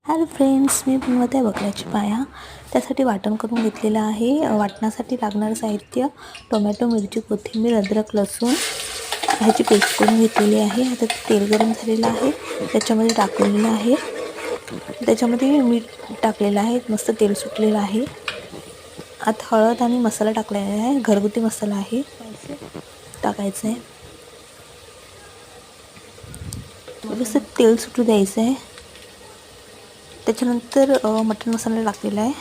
Hello friends, मी बनवत आहे बकऱ्याची पाया. त्यासाठी वाटण करून घेतलेलं आहे. वाटणासाठी लागणारं साहित्य टोमॅटो, मिरची, कोथिंबीर, अद्रक, लसूण ह्याची पेस्ट करून घेतलेली आहे. आता तेल गरम झालेलं आहे, त्याच्यामध्ये टाकलेलं आहे. त्याच्यामध्ये मीठ टाकलेलं आहे, मस्त तेल सुटलेलं आहे. आता हळद आणि मसाला टाकलेला आहे, घरगुती मसाला आहे, टाकायचं आहे. व्यवस्थित तेल सुटू द्यायचं आहे. त्याच्यानंतर मटण मसाला टाकलेला आहे,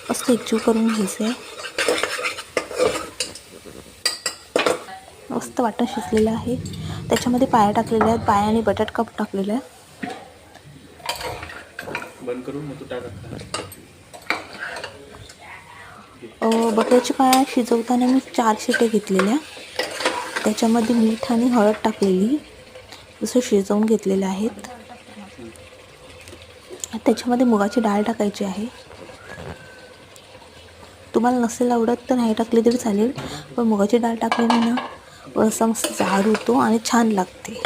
मस्त एकजीव करून घ्यायचं आहे. मस्त वाटण शिजलेलं आहे. त्याच्यामध्ये पाया टाकलेल्या आहेत, पाया आणि बटाट काप टाकलेला आहे. बंद करून मग तू टाका. बकऱ्याची पाया शिजवताना मी 4 शिट्या घेतलेल्या. त्याच्यामध्ये मीठ आणि हळद टाकलेली, जसं शिजवून घेतलेले आहेत. त्याच्यामध्ये मुगाची डाळ टाकायची आहे. तुम्हाला नसेल आवडत तर नाही टाकली तरी चालेल, पण मुगाची डाळ टाकल्याने ना रस्सा मस्त जाड होतो आणि छान लागते.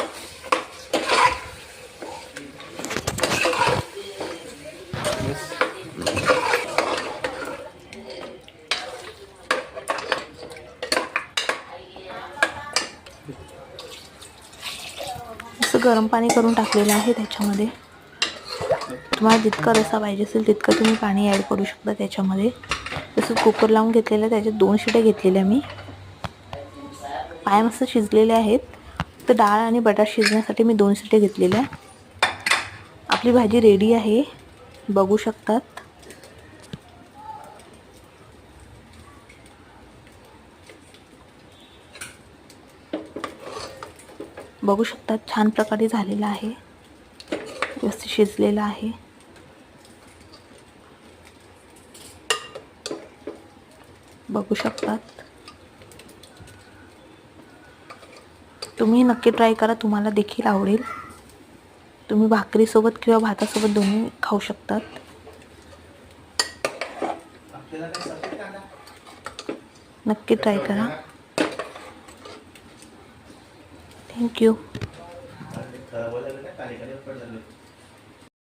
असं गरम पाणी करून टाकलेलं आहे. त्याच्यामध्ये तुम्हाला जितका रस्सा पाहिजे असेल तितकं तुम्ही पाणी ॲड करू शकता. त्याच्यामध्ये जसं कुकर लावून घेतलेलं, त्याच्यात 2 शिट्या घेतलेल्या मी. पाय मस्त शिजलेले आहेत, तर डाळ आणि बटाट शिजण्यासाठी मी 2 शिट्या घेतलेल्या. आपली भाजी रेडी आहे, बघू शकतात. बघू शकतात छान प्रकारे झालेला आहे, व्यवस्थित शिजलेला आहे. बघू शकतात. तुम्ही नक्की ट्राय करा, तुम्हाला देखील आवडेल. तुम्ही भाकरीसोबत किंवा भातासोबत दोन्ही खाऊ शकतात. नक्की ट्राय करा. थँक्यू.